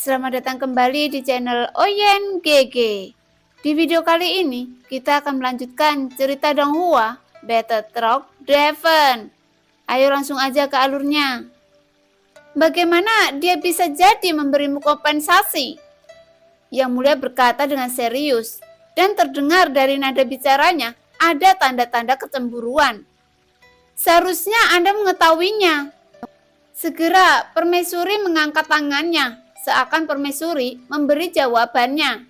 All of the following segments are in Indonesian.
Selamat datang kembali di channel Oyen GG. Di video kali ini, kita akan melanjutkan cerita Donghua, Battle Truck Driven. Ayo langsung aja ke alurnya. Bagaimana dia bisa jadi memberimu kompensasi? Yang Mulia berkata dengan serius, dan terdengar dari nada bicaranya ada tanda-tanda kecemburuan. Seharusnya Anda mengetahuinya. Segera Permaisuri mengangkat tangannya, seakan Permaisuri memberi jawabannya.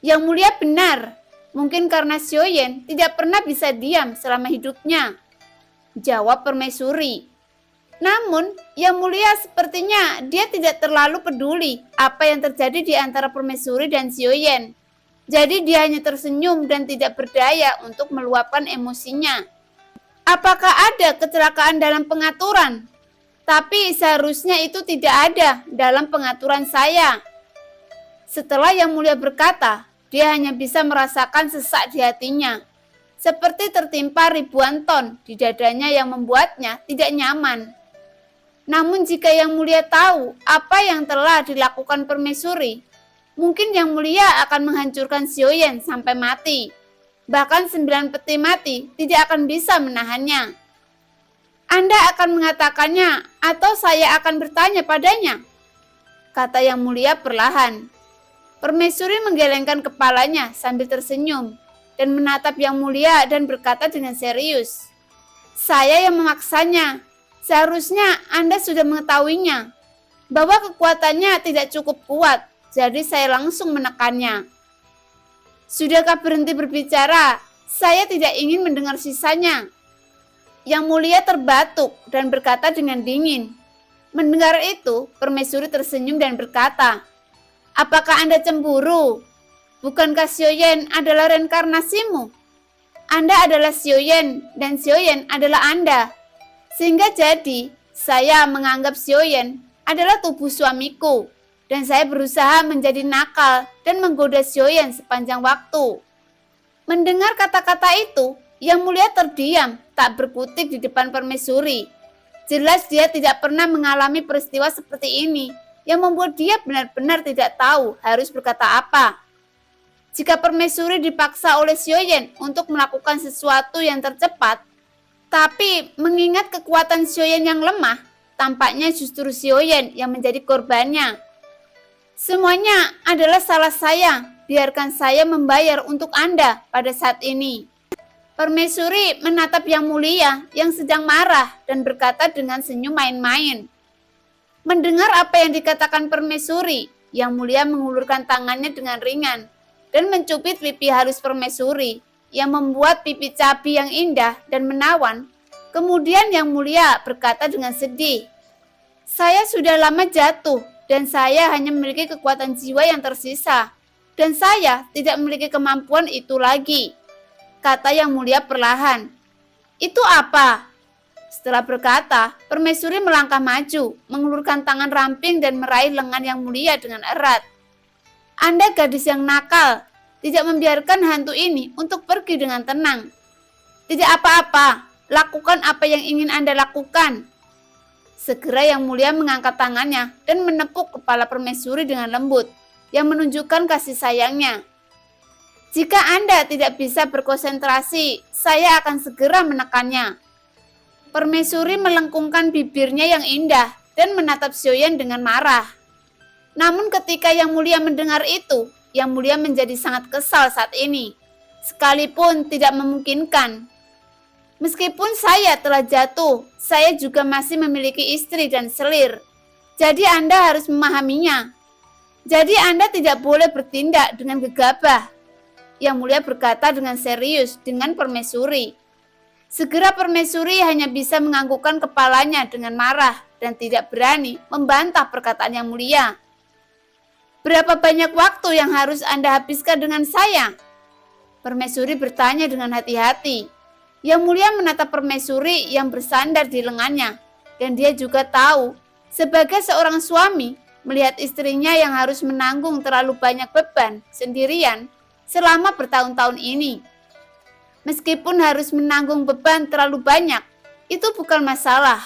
Yang Mulia benar, mungkin karena Xiaoyan tidak pernah bisa diam selama hidupnya, jawab Permaisuri. Namun, Yang Mulia sepertinya dia tidak terlalu peduli apa yang terjadi di antara Permaisuri dan Xiaoyan. Jadi dia hanya tersenyum dan tidak berdaya untuk meluapkan emosinya. Apakah ada kecelakaan dalam pengaturan? Tapi seharusnya itu tidak ada dalam pengaturan saya. Setelah Yang Mulia berkata, dia hanya bisa merasakan sesak di hatinya. Seperti tertimpa ribuan ton di dadanya yang membuatnya tidak nyaman. Namun jika Yang Mulia tahu apa yang telah dilakukan Permaisuri, mungkin Yang Mulia akan menghancurkan Xiaoyan sampai mati. Bahkan 9 peti mati tidak akan bisa menahannya. Anda akan mengatakannya atau saya akan bertanya padanya, kata Yang Mulia perlahan. Permaisuri menggelengkan kepalanya sambil tersenyum dan menatap Yang Mulia dan berkata dengan serius, saya yang memaksanya. Seharusnya Anda sudah mengetahuinya bahwa kekuatannya tidak cukup kuat, jadi saya langsung menekannya. Sudahkah berhenti berbicara? Saya tidak ingin mendengar sisanya. Yang Mulia terbatuk dan berkata dengan dingin. Mendengar itu, Permaisuri tersenyum dan berkata, apakah Anda cemburu? Bukankah Xiaoyan adalah reinkarnasimu? Anda adalah Xiaoyan dan Xiaoyan adalah Anda. Sehingga jadi, saya menganggap Xiaoyan adalah tubuh suamiku. Dan saya berusaha menjadi nakal dan menggoda Xiaoyan sepanjang waktu. Mendengar kata-kata itu, Yang Mulia terdiam, tak berkutik di depan Permaisuri. Jelas dia tidak pernah mengalami peristiwa seperti ini, yang membuat dia benar-benar tidak tahu harus berkata apa. Jika Permaisuri dipaksa oleh Xiaoyan untuk melakukan sesuatu yang tercepat, tapi mengingat kekuatan Xiaoyan yang lemah, tampaknya justru Xiaoyan yang menjadi korbannya. Semuanya adalah salah saya, biarkan saya membayar untuk Anda pada saat ini. Permaisuri menatap Yang Mulia yang sedang marah dan berkata dengan senyum main-main. Mendengar apa yang dikatakan Permaisuri, Yang Mulia mengulurkan tangannya dengan ringan dan mencubit pipi halus Permaisuri yang membuat pipi cabi yang indah dan menawan. Kemudian Yang Mulia berkata dengan sedih, saya sudah lama jatuh dan saya hanya memiliki kekuatan jiwa yang tersisa dan saya tidak memiliki kemampuan itu lagi. Kata Yang Mulia perlahan. Itu apa? Setelah berkata, Permaisuri melangkah maju, mengulurkan tangan ramping dan meraih lengan Yang Mulia dengan erat. Anda gadis yang nakal, tidak membiarkan hantu ini untuk pergi dengan tenang. Tidak apa-apa, lakukan apa yang ingin Anda lakukan. Segera Yang Mulia mengangkat tangannya dan menepuk kepala Permaisuri dengan lembut, yang menunjukkan kasih sayangnya. Jika Anda tidak bisa berkonsentrasi, saya akan segera menekannya. Permaisuri melengkungkan bibirnya yang indah dan menatap Xiaoyan dengan marah. Namun ketika Yang Mulia mendengar itu, Yang Mulia menjadi sangat kesal saat ini, sekalipun tidak memungkinkan. Meskipun saya telah jatuh, saya juga masih memiliki istri dan selir. Jadi Anda harus memahaminya. Jadi Anda tidak boleh bertindak dengan gegabah. Yang Mulia berkata dengan serius dengan Permaisuri. Segera Permaisuri hanya bisa menganggukkan kepalanya dengan marah dan tidak berani membantah perkataan Yang Mulia. Berapa banyak waktu yang harus Anda habiskan dengan saya? Permaisuri bertanya dengan hati-hati. Yang Mulia menatap Permaisuri yang bersandar di lengannya, dan dia juga tahu, sebagai seorang suami, melihat istrinya yang harus menanggung terlalu banyak beban sendirian selama bertahun-tahun ini. Meskipun harus menanggung beban terlalu banyak, itu bukan masalah.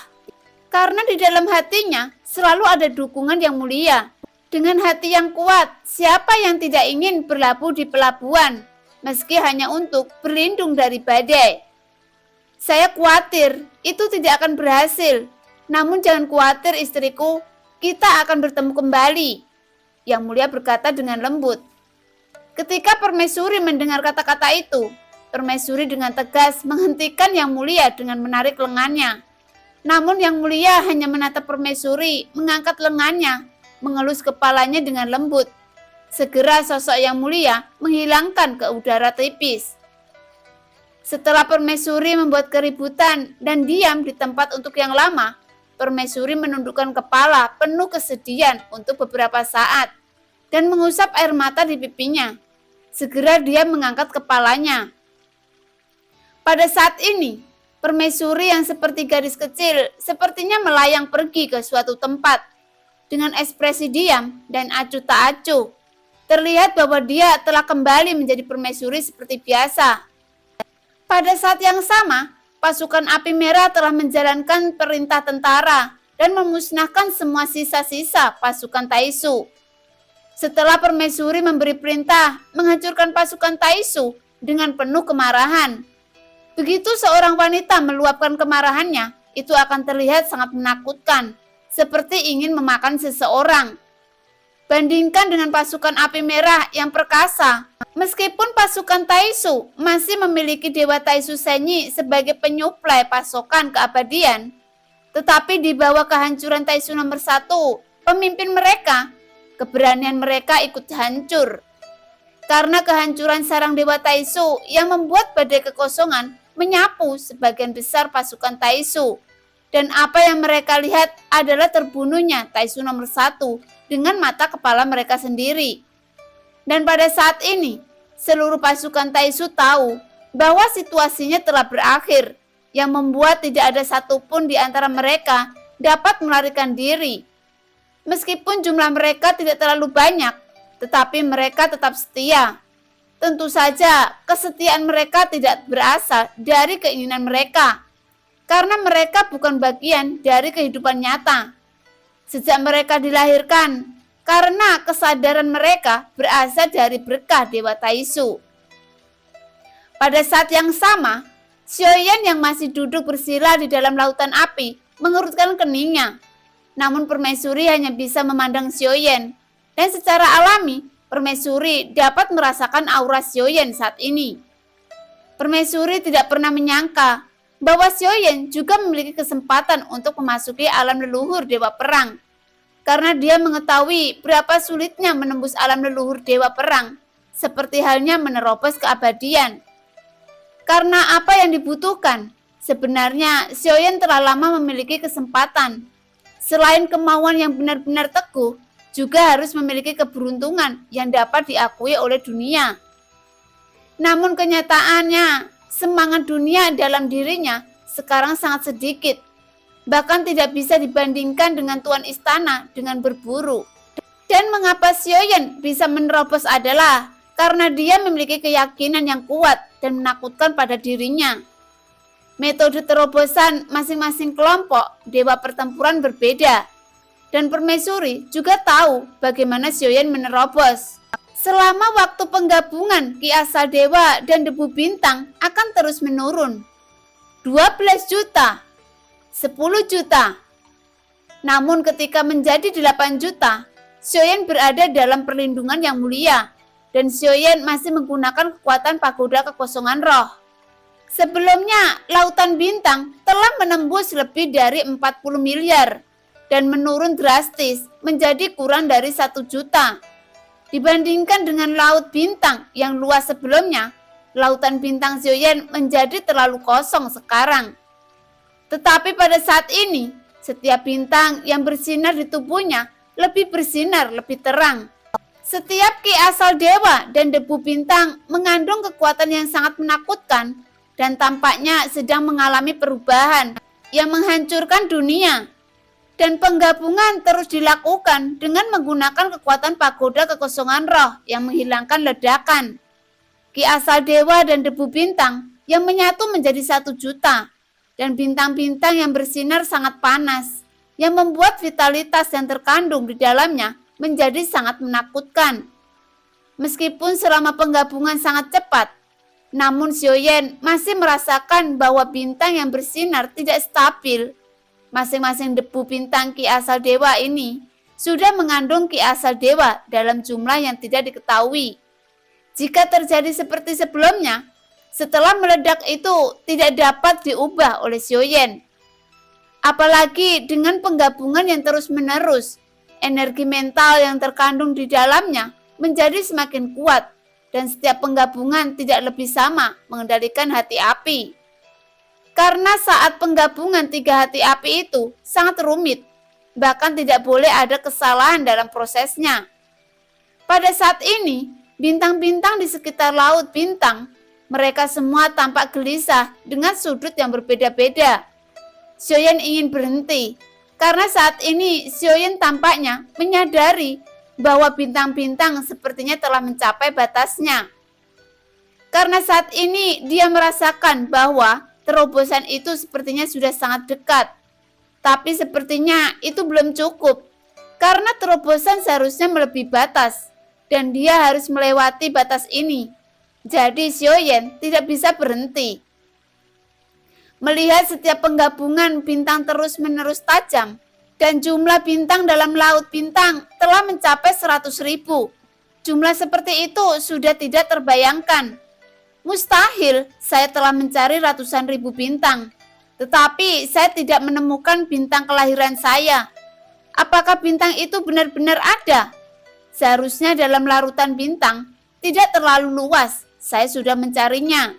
Karena di dalam hatinya selalu ada dukungan Yang Mulia. Dengan hati yang kuat, siapa yang tidak ingin berlabuh di pelabuhan, meski hanya untuk berlindung dari badai? Saya khawatir itu tidak akan berhasil. Namun jangan khawatir istriku, kita akan bertemu kembali. Yang Mulia berkata dengan lembut. Ketika Permaisuri mendengar kata-kata itu, Permaisuri dengan tegas menghentikan Yang Mulia dengan menarik lengannya. Namun Yang Mulia hanya menatap Permaisuri, mengangkat lengannya, mengelus kepalanya dengan lembut. Segera sosok Yang Mulia menghilangkan ke udara tipis. Setelah Permaisuri membuat keributan dan diam di tempat untuk yang lama, Permaisuri menundukkan kepala penuh kesedihan untuk beberapa saat dan mengusap air mata di pipinya. Segera dia mengangkat kepalanya. Pada saat ini, Permaisuri yang seperti gadis kecil sepertinya melayang pergi ke suatu tempat. Dengan ekspresi diam dan acuh tak acuh, terlihat bahwa dia telah kembali menjadi Permaisuri seperti biasa. Pada saat yang sama, pasukan Api Merah telah menjalankan perintah tentara dan memusnahkan semua sisa-sisa pasukan Taisu. Setelah Permaisuri memberi perintah menghancurkan pasukan Taisu dengan penuh kemarahan. Begitu seorang wanita meluapkan kemarahannya, itu akan terlihat sangat menakutkan, seperti ingin memakan seseorang. Bandingkan dengan pasukan Api Merah yang perkasa. Meskipun pasukan Taisu masih memiliki Dewa Taisu Senyi sebagai penyuplai pasokan keabadian, tetapi di bawah kehancuran Taisu nomor 1, pemimpin mereka, keberanian mereka ikut hancur. Karena kehancuran sarang Dewa Taisu yang membuat badai kekosongan menyapu sebagian besar pasukan Taisu. Dan apa yang mereka lihat adalah terbunuhnya Taisu nomor 1 dengan mata kepala mereka sendiri. Dan pada saat ini, seluruh pasukan Taisu tahu bahwa situasinya telah berakhir, yang membuat tidak ada satupun di antara mereka dapat melarikan diri. Meskipun jumlah mereka tidak terlalu banyak, tetapi mereka tetap setia. Tentu saja, kesetiaan mereka tidak berasal dari keinginan mereka, karena mereka bukan bagian dari kehidupan nyata. Sejak mereka dilahirkan, karena kesadaran mereka berasal dari berkah Dewa Taisu. Pada saat yang sama, Xiaoyan yang masih duduk bersila di dalam lautan api mengerutkan keningnya. Namun Permaisuri hanya bisa memandang Xiaoyan, dan secara alami Permaisuri dapat merasakan aura Xiaoyan saat ini. Permaisuri tidak pernah menyangka bahwa Xiaoyan juga memiliki kesempatan untuk memasuki alam leluhur Dewa Perang. Karena dia mengetahui berapa sulitnya menembus alam leluhur Dewa Perang, seperti halnya menerobos keabadian. Karena apa yang dibutuhkan, sebenarnya Xiaoyan telah lama memiliki kesempatan. Selain kemauan yang benar-benar teguh, juga harus memiliki keberuntungan yang dapat diakui oleh dunia. Namun kenyataannya, semangat dunia dalam dirinya sekarang sangat sedikit. Bahkan tidak bisa dibandingkan dengan Tuan Istana dengan berburu. Dan mengapa Xiaoyan bisa menerobos adalah karena dia memiliki keyakinan yang kuat dan menakutkan pada dirinya. Metode terobosan masing-masing kelompok dewa pertempuran berbeda. Dan Permaisuri juga tahu bagaimana Xiaoyan menerobos. Selama waktu penggabungan Ki Asal Dewa dan Debu Bintang akan terus menurun. 12 juta. 10 juta. Namun ketika menjadi 8 juta, Xiaoyan berada dalam perlindungan yang mulia dan Xiaoyan masih menggunakan kekuatan pagoda kekosongan roh. Sebelumnya, Lautan Bintang telah menembus lebih dari 40 miliar dan menurun drastis menjadi kurang dari 1 juta. Dibandingkan dengan Laut Bintang yang luas sebelumnya, Lautan Bintang Xiaoyan menjadi terlalu kosong sekarang. Tetapi pada saat ini, setiap bintang yang bersinar di tubuhnya lebih bersinar, lebih terang. Setiap Ki Asal Dewa dan Debu Bintang mengandung kekuatan yang sangat menakutkan dan tampaknya sedang mengalami perubahan yang menghancurkan dunia. Dan penggabungan terus dilakukan dengan menggunakan kekuatan pagoda kekosongan roh yang menghilangkan ledakan. Ki Asal Dewa dan Debu Bintang yang menyatu menjadi 1 juta. Dan bintang-bintang yang bersinar sangat panas, yang membuat vitalitas yang terkandung di dalamnya menjadi sangat menakutkan. Meskipun selama penggabungan sangat cepat, namun Xiaoyan masih merasakan bahwa bintang yang bersinar tidak stabil. Masing-masing debu bintang Ki asal dewa ini sudah mengandung Ki asal dewa dalam jumlah yang tidak diketahui. Jika terjadi seperti sebelumnya, setelah meledak itu tidak dapat diubah oleh Xiaoyan. Apalagi dengan penggabungan yang terus-menerus, energi mental yang terkandung di dalamnya menjadi semakin kuat dan setiap penggabungan tidak lebih sama mengendalikan hati api. Karena saat penggabungan 3 hati api itu sangat rumit, bahkan tidak boleh ada kesalahan dalam prosesnya. Pada saat ini, bintang-bintang di sekitar laut bintang, mereka semua tampak gelisah dengan sudut yang berbeda-beda. Xiaoyan ingin berhenti, karena saat ini Xiaoyan tampaknya menyadari bahwa bintang-bintang sepertinya telah mencapai batasnya. Karena saat ini dia merasakan bahwa terobosan itu sepertinya sudah sangat dekat. Tapi sepertinya itu belum cukup, karena terobosan seharusnya melebihi batas, dan dia harus melewati batas ini. Jadi Xiaoyan tidak bisa berhenti. Melihat setiap penggabungan bintang terus-menerus tajam, dan jumlah bintang dalam laut bintang telah mencapai 100.000. Jumlah seperti itu sudah tidak terbayangkan. Mustahil saya telah mencari ratusan ribu bintang, tetapi saya tidak menemukan bintang kelahiran saya. Apakah bintang itu benar-benar ada? Seharusnya dalam larutan bintang tidak terlalu luas, saya sudah mencarinya.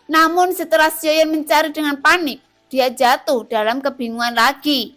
Namun setelah Xiaoyan mencari dengan panik, dia jatuh dalam kebingungan lagi.